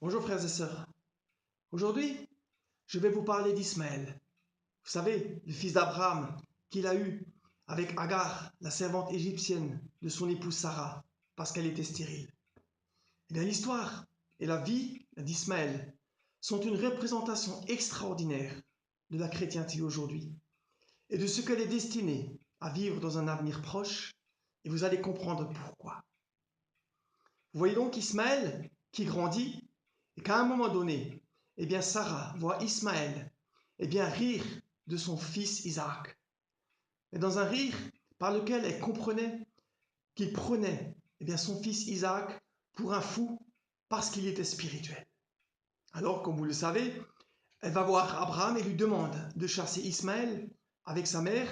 Bonjour frères et sœurs. Aujourd'hui, je vais vous parler d'Ismaël. Vous savez, le fils d'Abraham qu'il a eu avec Agar, la servante égyptienne de son épouse Sarah, parce qu'elle était stérile. Eh bien, l'histoire et la vie d'Ismaël sont une représentation extraordinaire de la chrétienté aujourd'hui et de ce qu'elle est destinée à vivre dans un avenir proche, et vous allez comprendre pourquoi. Vous voyez donc Ismaël qui grandit et qu'à un moment donné, eh bien Sarah voit Ismaël rire de son fils Isaac. Et dans un rire par lequel elle comprenait qu'il prenait son fils Isaac pour un fou parce qu'il était spirituel. Alors, comme vous le savez, elle va voir Abraham et lui demande de chasser Ismaël avec sa mère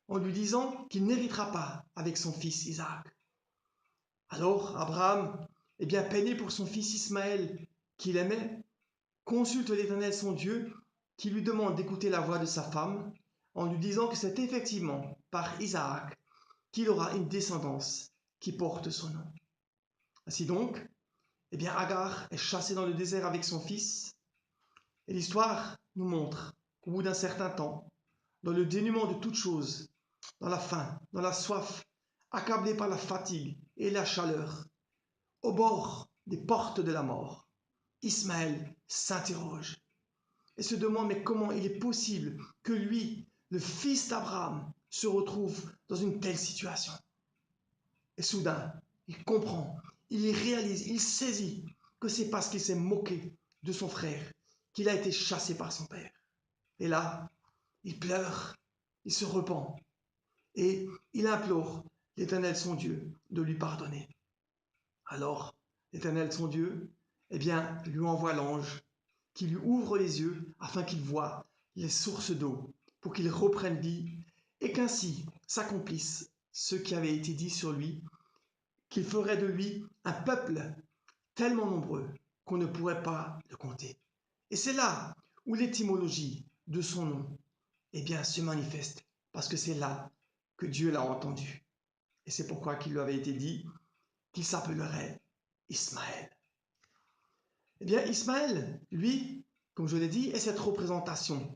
en lui disant qu'il n'héritera pas avec son fils Isaac. Alors Abraham, peiné pour son fils Ismaël qu'il aimait, consulte l'Éternel son Dieu qui lui demande d'écouter la voix de sa femme en lui disant que c'est effectivement par Isaac qu'il aura une descendance qui porte son nom. Ainsi donc, Agar est chassée dans le désert avec son fils et l'histoire nous montre qu'au bout d'un certain temps, dans le dénuement de toutes choses, dans la faim, dans la soif, accablé par la fatigue et la chaleur, au bord des portes de la mort, Ismaël s'interroge et se demande mais comment il est possible que lui, le fils d'Abraham, se retrouve dans une telle situation. Et soudain, il comprend, il réalise, il saisit que c'est parce qu'il s'est moqué de son frère qu'il a été chassé par son père. Et là, il pleure, il se repent et il implore l'Éternel son Dieu de lui pardonner. Alors, l'Éternel son Dieu, lui envoie l'ange qui lui ouvre les yeux afin qu'il voie les sources d'eau pour qu'il reprenne vie et qu'ainsi s'accomplisse ce qui avait été dit sur lui, qu'il ferait de lui un peuple tellement nombreux qu'on ne pourrait pas le compter. Et c'est là où l'étymologie de son nom se manifeste, parce que c'est là que Dieu l'a entendu. Et c'est pourquoi qu'il lui avait été dit qu'il s'appellerait Ismaël. Ismaël, lui, comme je l'ai dit, est cette représentation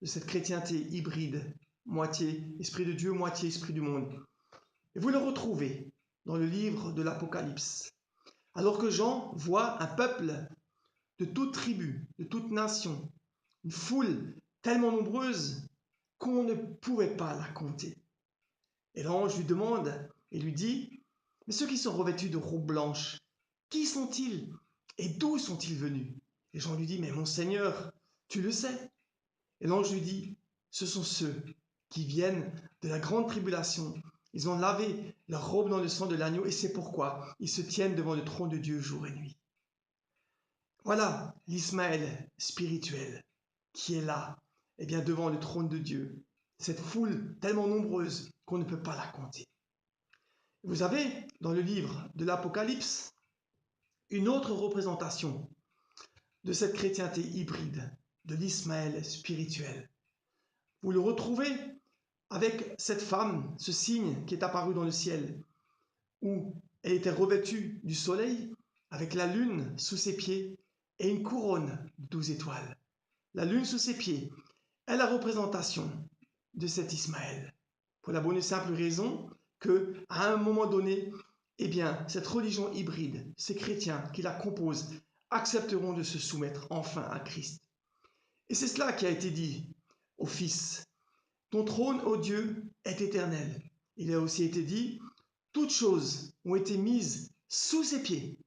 de cette chrétienté hybride, moitié esprit de Dieu, moitié esprit du monde. Et vous le retrouvez dans le livre de l'Apocalypse. Alors que Jean voit un peuple de toute tribu, de toute nation, une foule tellement nombreuse qu'on ne pouvait pas la compter. Et l'ange lui demande et lui dit, mais ceux qui sont revêtus de robes blanches, qui sont-ils et d'où sont-ils venus? Et Jean lui dit, mais mon Seigneur, tu le sais. Et l'ange lui dit, ce sont ceux qui viennent de la grande tribulation. Ils ont lavé leur robe dans le sang de l'agneau et c'est pourquoi ils se tiennent devant le trône de Dieu jour et nuit. Voilà l'Ismaël spirituel qui est là, devant le trône de Dieu. Cette foule tellement nombreuse qu'on ne peut pas la compter. Vous avez, dans le livre de l'Apocalypse, une autre représentation de cette chrétienté hybride, de l'Ismaël spirituel. Vous le retrouvez avec cette femme, ce signe qui est apparu dans le ciel, où elle était revêtue du soleil, avec la lune sous ses pieds et une couronne de 12 étoiles. La lune sous ses pieds est la représentation de cet Ismaël, pour la bonne et simple raison que, à un moment donné, cette religion hybride, ces chrétiens qui la composent, accepteront de se soumettre enfin à Christ. Et c'est cela qui a été dit au Fils. Ton trône, ô Dieu, est éternel. Il a aussi été dit, toutes choses ont été mises sous ses pieds.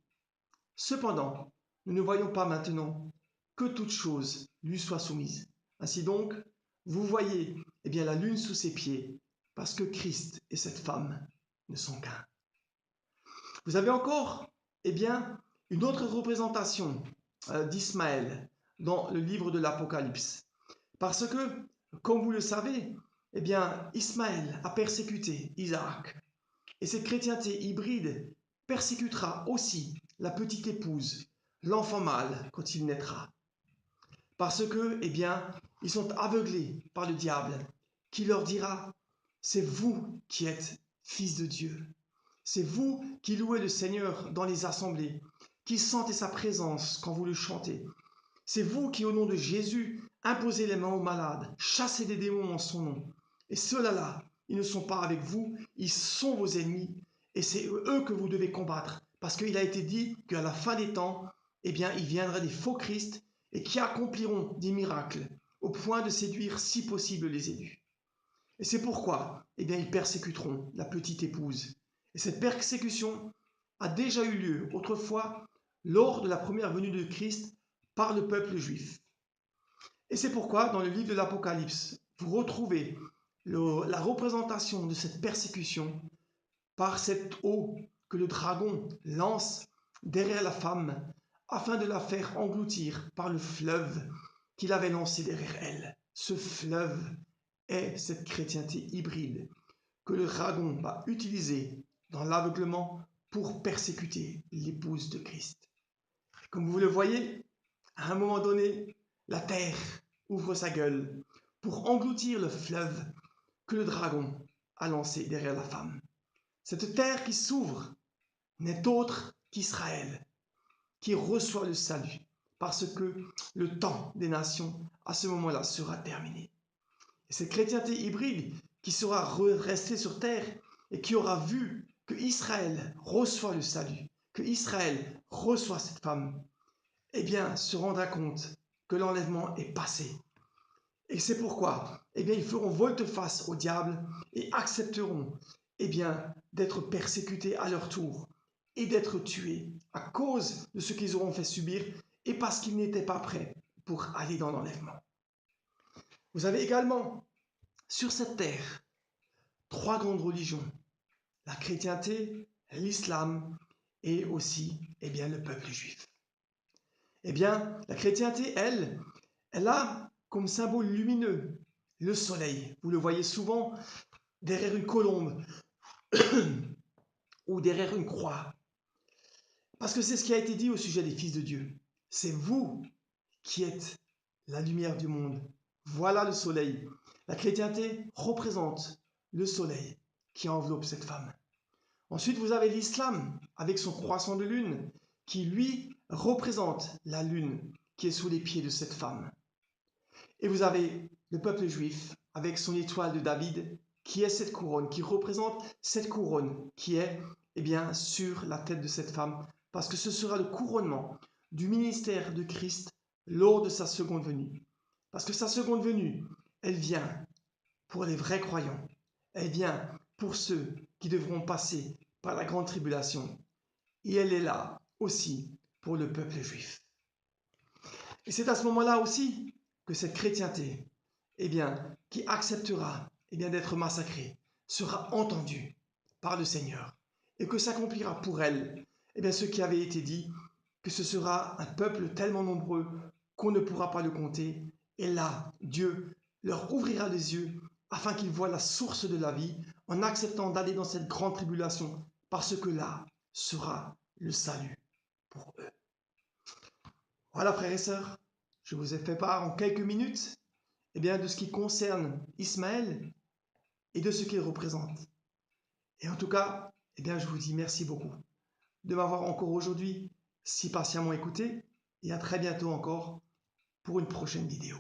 Cependant, nous ne voyons pas maintenant que toutes choses lui soient soumises. Ainsi donc, vous voyez la lune sous ses pieds, parce que Christ et cette femme ne sont qu'un. Vous avez encore une autre représentation d'Ismaël dans le livre de l'Apocalypse. Parce que, comme vous le savez, Ismaël a persécuté Isaac. Et cette chrétienté hybride persécutera aussi la petite épouse, l'enfant mâle, quand il naîtra. Parce que, ils sont aveuglés par le diable, qui leur dira, c'est vous qui êtes fils de Dieu. C'est vous qui louez le Seigneur dans les assemblées. qui sentez sa présence quand vous le chantez. C'est vous qui, au nom de Jésus, imposez les mains aux malades, chassez des démons en son nom. Et ceux-là, ils ne sont pas avec vous, ils sont vos ennemis, et c'est eux que vous devez combattre. Parce qu'il a été dit qu'à la fin des temps, eh bien, il viendra des faux Christ et qui accompliront des miracles, au point de séduire si possible les élus. Et c'est pourquoi, eh bien, ils persécuteront la petite épouse. Et cette persécution a déjà eu lieu autrefois lors de la première venue de Christ par le peuple juif. Et c'est pourquoi, dans le livre de l'Apocalypse, vous retrouvez la représentation de cette persécution par cette eau que le dragon lance derrière la femme afin de la faire engloutir par le fleuve qu'il avait lancé derrière elle. Ce fleuve est cette chrétienté hybride que le dragon va utiliser dans l'aveuglement pour persécuter l'épouse de Christ. Comme vous le voyez, à un moment donné, la terre ouvre sa gueule pour engloutir le fleuve que le dragon a lancé derrière la femme. Cette terre qui s'ouvre n'est autre qu'Israël, qui reçoit le salut, parce que le temps des nations, à ce moment-là, sera terminé. Et cette chrétienté hybride qui sera restée sur terre et qui aura vu que Israël reçoit le salut, que Israël reçoit cette femme, eh bien, se rendra compte que l'enlèvement est passé. Et c'est pourquoi, eh bien, ils feront volte-face au diable et accepteront, eh bien, d'être persécutés à leur tour et d'être tués à cause de ce qu'ils auront fait subir et parce qu'ils n'étaient pas prêts pour aller dans l'enlèvement. Vous avez également, sur cette terre, 3 grandes religions, la chrétienté, l'islam et aussi, eh bien, le peuple juif. Eh bien, la chrétienté, elle a comme symbole lumineux le soleil. Vous le voyez souvent derrière une colombe ou derrière une croix. Parce que c'est ce qui a été dit au sujet des fils de Dieu. C'est vous qui êtes la lumière du monde. Voilà le soleil. La chrétienté représente le soleil qui enveloppe cette femme. Ensuite, vous avez l'islam avec son croissant de lune qui, lui, représente la lune qui est sous les pieds de cette femme. Et vous avez le peuple juif avec son étoile de David qui est cette couronne, qui représente cette couronne qui est eh bien, sur la tête de cette femme, parce que ce sera le couronnement du ministère de Christ lors de sa seconde venue. Parce que sa seconde venue, elle vient pour les vrais croyants. Elle vient pour ceux qui devront passer par la grande tribulation. Et elle est là aussi pour le peuple juif. Et c'est à ce moment-là aussi que cette chrétienté, eh bien, qui acceptera eh bien, d'être massacrée, sera entendue par le Seigneur et que s'accomplira pour elle eh bien, ce qui avait été dit, que ce sera un peuple tellement nombreux qu'on ne pourra pas le compter. Et là, Dieu leur ouvrira les yeux afin qu'ils voient la source de la vie en acceptant d'aller dans cette grande tribulation parce que là sera le salut pour eux. Voilà, frères et sœurs, je vous ai fait part en quelques minutes eh bien, de ce qui concerne Ismaël et de ce qu'il représente. Et en tout cas, eh bien, je vous dis merci beaucoup de m'avoir encore aujourd'hui si patiemment écouté et à très bientôt encore pour une prochaine vidéo.